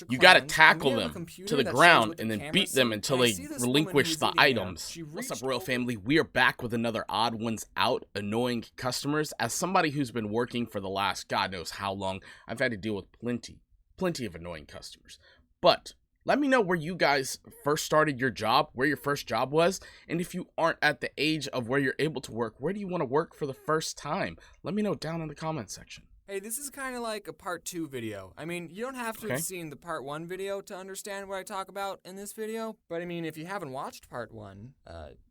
You gotta tackle them to the ground and then beat them scene, until and I they see this relinquish the woman who's eating there. items. She What's up, reached royal over- family? We are back with another Odd Ones Out annoying customers. As somebody who's been working for the last God knows how long, I've had to deal with plenty of annoying customers. But let me know where you guys first started your job, where your first job was, and if you aren't at the age of where you're able to work, where do you want to work for the first time? Let me know down in the comments section. Hey, this is kind of like a part 2 video. I mean, you don't have to have seen the part 1 video to understand what I talk about in this video, but I mean, if you haven't watched part 1,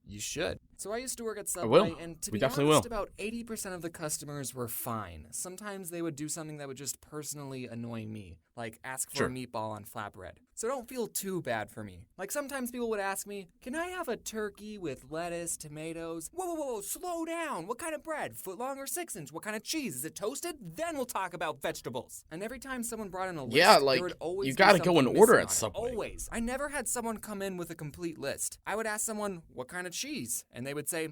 you should. So I used to work at Subway, and to be honest, about 80% of the customers were fine. Sometimes they would do something that would just personally annoy me, like ask for a meatball on flatbread. So don't feel too bad for me. Like sometimes people would ask me, can I have a turkey with lettuce, tomatoes? Whoa, slow down. What kind of bread? Footlong or 6-inch? What kind of cheese? Is it toasted? Then we'll talk about vegetables. And every time someone brought in a list, there would always you gotta be go in something order missing at on it. Subway. Always. I never had someone come in with a complete list. I would ask someone, what kind of cheese? And they would say,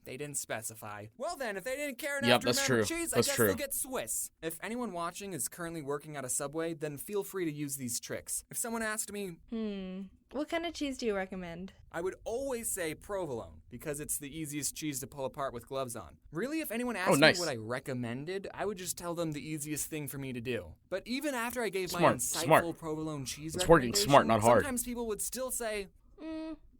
they didn't specify. Well then, if they didn't care enough to remember cheese, I guess they'll get Swiss. If anyone watching is currently working at a Subway, then feel free to use these tricks. If someone asked me, what kind of cheese do you recommend? I would always say provolone, because it's the easiest cheese to pull apart with gloves on. Really, if anyone asked me what I recommended, I would just tell them the easiest thing for me to do. But even after I gave my insightful provolone cheese recommendation, working smart, not hard. Sometimes people would still say,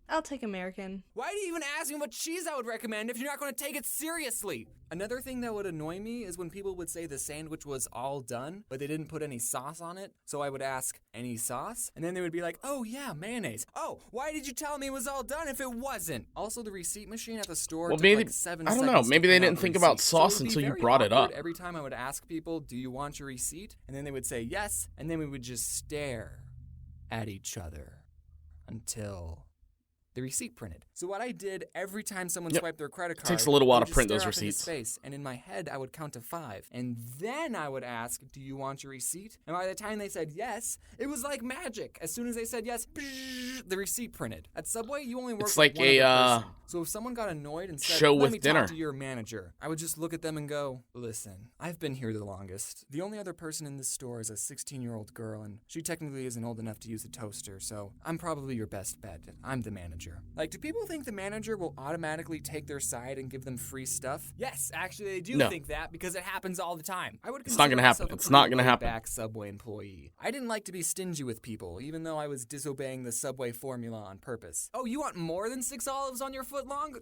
I'll take American. why do you even ask me what cheese I would recommend if you're not going to take it seriously? Another thing that would annoy me is when people would say the sandwich was all done, but they didn't put any sauce on it. So I would ask, any sauce? And then they would be like, oh yeah, mayonnaise. Oh, why did you tell me it was all done if it wasn't? Also, the receipt machine at the store took like 7 seconds. I don't know, maybe they didn't think about sauce until you brought it up. Every time I would ask people, do you want your receipt? And then they would say yes, and then we would just stare at each other until the receipt printed. So what I did every time someone swiped their credit card, it takes a little while I to print those stare up in his receipts. face, and in my head, I would count to 5. And then I would ask, do you want your receipt? And by the time they said yes, it was like magic. As soon as they said yes, the receipt printed. At Subway, you only work with one other person. So if someone got annoyed and said, let me talk to your manager, I would just look at them and go, listen, I've been here the longest. The only other person in this store is a 16-year-old girl, and she technically isn't old enough to use a toaster, so I'm probably your best bet. I'm the manager. Like, do people think the manager will automatically take their side and give them free stuff? Yes, actually they do think that because it happens all the time. I would consider myself a pretty laid-back Subway employee. I didn't like to be stingy with people, even though I was disobeying the Subway formula on purpose. Oh, you want more than 6 olives on your foot long?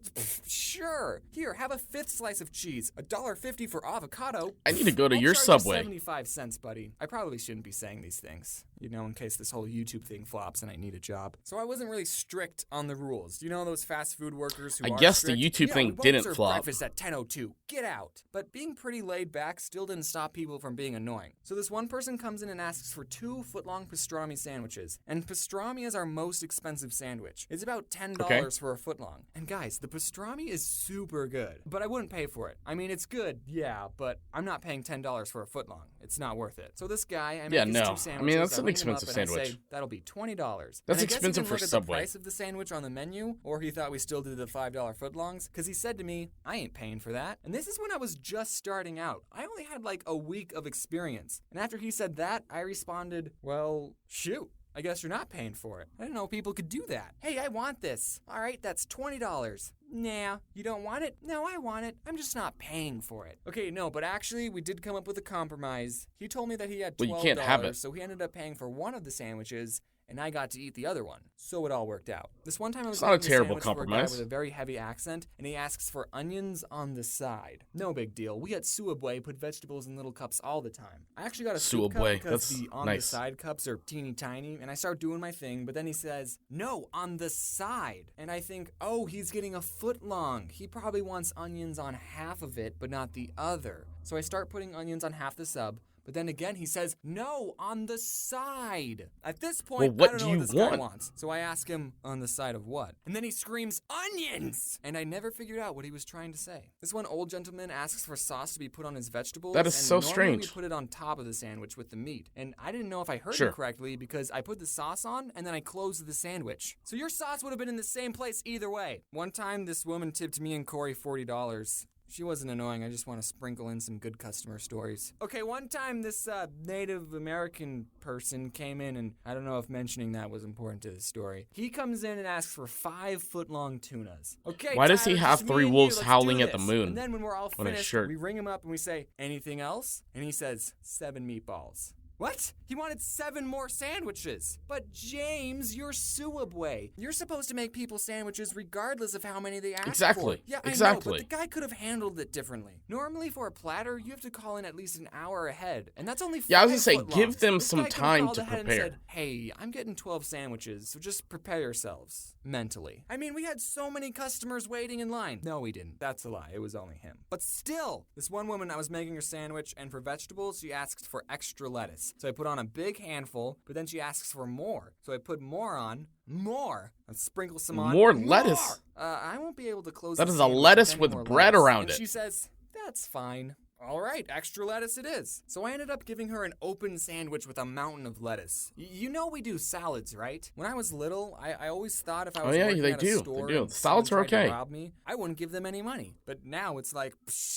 Sure. Here, have a 5th slice of cheese. $1.50 for avocado. I need to go to your charge Subway. 75 cents, buddy. I probably shouldn't be saying these things, you know, in case this whole YouTube thing flops and I need a job. So I wasn't really strict on the rules. You know those fast food workers who I are guess strict? the YouTube thing didn't flop. Breakfast at 10:02. Get out. But being pretty laid back still didn't stop people from being annoying. So this one person comes in and asks for 2 footlong pastrami sandwiches. And pastrami is our most expensive sandwich. It's about $10 for a footlong. And guys, the pastrami is super good, but I wouldn't pay for it. I mean, it's good, yeah, but I'm not paying $10 for a footlong. It's not worth it. So this guy, I make his 2 sandwiches. I mean, that's an ring him expensive up and I sandwich. say, that'll be $20. That's and expensive for Subway. Subway. The price of the sandwich on the menu, or he thought we still did the $5 footlongs, because he said to me, I ain't paying for that. And this is when I was just starting out. I only had like a week of experience. And after he said that, I responded, well, shoot. I guess you're not paying for it. I didn't know people could do that. Hey, I want this. All right, that's $20. Nah, you don't want it? No, I want it. I'm just not paying for it. Okay, no, but actually, we did come up with a compromise. He told me that he had $12, you can't have it. So he ended up paying for one of the sandwiches, and I got to eat the other one. So it all worked out. This one time I was It's not a eating terrible sandwich for a guy compromise. with a very heavy accent, and he asks for onions on the side. No big deal. We at Subway put vegetables in little cups all the time. I actually got a soup cup Subway, because that's the on nice. the side cups are teeny tiny, and I start doing my thing, but then he says, no, on the side. And I think, oh, he's getting a foot long. He probably wants onions on half of it, but not the other. So I start putting onions on half the sub, but then again, he says, no, on the side. At this point, Well, what I don't do know you what this guy want? wants. So I ask him, on the side of what? And then he screams, onions! And I never figured out what he was trying to say. This one old gentleman asks for sauce to be put on his vegetables. That is and so normally strange. we put it on top of the sandwich with the meat. And I didn't know if I heard him correctly because I put the sauce on and then I closed the sandwich. So your sauce would have been in the same place either way. One time, this woman tipped me and Corey $40. She wasn't annoying. I just want to sprinkle in some good customer stories. Okay, one time this Native American person came in, and I don't know if mentioning that was important to the story. He comes in and asks for 5-foot-long tunas. Okay, Why does he Tyler, have just me 3 and wolves you, let's howling do at the this. moon And then when we're all on his finished, shirt? we ring him up and we say, anything else? And he says, 7 meatballs. What? He wanted 7 more sandwiches. But James, you're Suabwe. You're supposed to make people sandwiches regardless of how many they ask Exactly. for. Yeah, Exactly. I know, but the guy could have handled it differently. Normally for a platter, you have to call in at least an hour ahead, and that's only 5 Yeah, I was gonna say, foot give longs. them This some guy could've time called to ahead and prepare. said, hey, I'm getting 12 sandwiches, so just prepare yourselves mentally. I mean, we had so many customers waiting in line. No, we didn't. That's a lie. It was only him. But still, this one woman, I was making her sandwich, and for vegetables, she asked for extra lettuce. So I put on a big handful, but then she asks for more. So I put more on, and sprinkle some on. More lettuce? I won't be able to close That the is a sandwich lettuce any with more bread lettuce. around And it. she says, that's fine. All right, extra lettuce it is. So I ended up giving her an open sandwich with a mountain of lettuce. You know we do salads, right? When I was little, I always thought if I was working they at do. a store They do. and Salads someone are tried to okay. rob me, I wouldn't give them any money. But now it's like,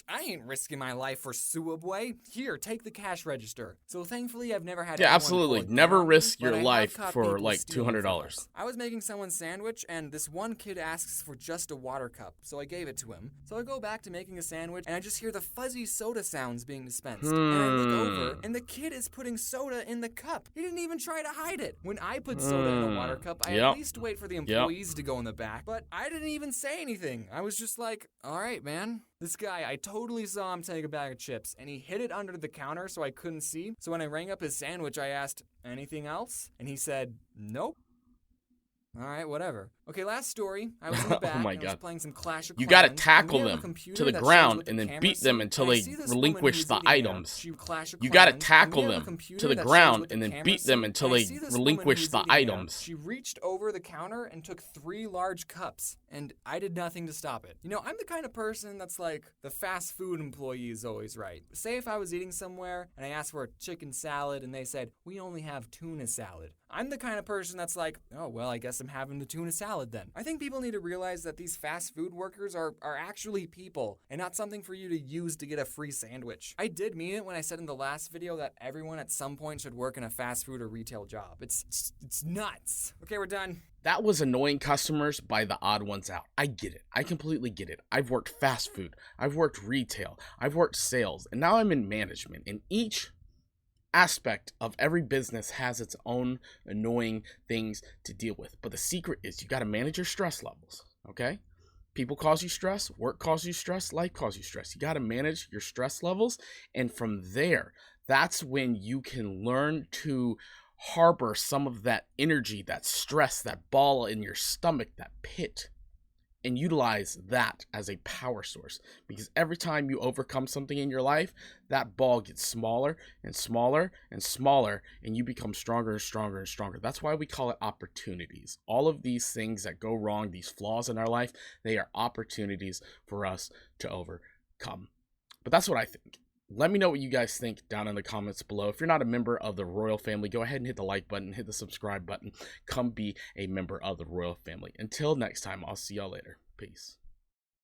I ain't risking my life for Suabwe. Here, take the cash register. So thankfully, I've never had Yeah, anyone absolutely. pull it Never down, risk but your I have life caught for people like stealing from $200. us. I was making someone's sandwich, and this one kid asks for just a water cup, so I gave it to him. So I go back to making a sandwich, and I just hear the fuzzy soda sounds being dispensed. And I look over, and the kid is putting soda in the cup. He didn't even try to hide it. When I put soda in a water cup, I Yep. at least wait for the employees to go in the back. But I didn't even say anything. I was just like, all right, man. This guy, I totally saw him take a bag of chips, and he hid it under the counter so I couldn't see. So when I rang up his sandwich, I asked, anything else? And he said, nope. All right, whatever. Okay, last story. I was in the back, Oh my and I was God. playing some Clash of Clans. You gotta and tackle we have a them computer to the that shows ground what the and then cameras beat them see. until And I they see this relinquish woman who's the eating there. items. She Clash of You gotta Clans, tackle and we have a them computer to the that shows ground what the and then cameras beat them see. until And I they see this woman relinquish who's the eating there. items. She reached over the counter and took 3 large cups, and I did nothing to stop it. You know, I'm the kind of person that's like, the fast food employee is always right. Say if I was eating somewhere and I asked for a chicken salad and they said, we only have tuna salad. I'm the kind of person that's like, oh, well, I guess I'm having the tuna salad then. I think people need to realize that these fast food workers are actually people and not something for you to use to get a free sandwich. I did mean it when I said in the last video that everyone at some point should work in a fast food or retail job. It's nuts. Okay, we're done. That was annoying customers by the odd ones out. I get it. I completely get it. I've worked fast food. I've worked retail. I've worked sales. And now I'm in management. And each aspect of every business has its own annoying things to deal with. But the secret is you got to manage your stress levels, okay? People cause you stress, work causes you stress, life causes you stress. You got to manage your stress levels. And from there, that's when you can learn to harbor some of that energy, that stress, that ball in your stomach, that pit, and utilize that as a power source. Because every time you overcome something in your life, that ball gets smaller and smaller and smaller, and you become stronger and stronger and stronger. That's why we call it opportunities. All of these things that go wrong, these flaws in our life, they are opportunities for us to overcome. But that's what I think. Let me know what you guys think down in the comments below. If you're not a member of the Royal Family, go ahead and hit the like button, hit the subscribe button. Come be a member of the Royal Family. Until next time, I'll see y'all later. Peace.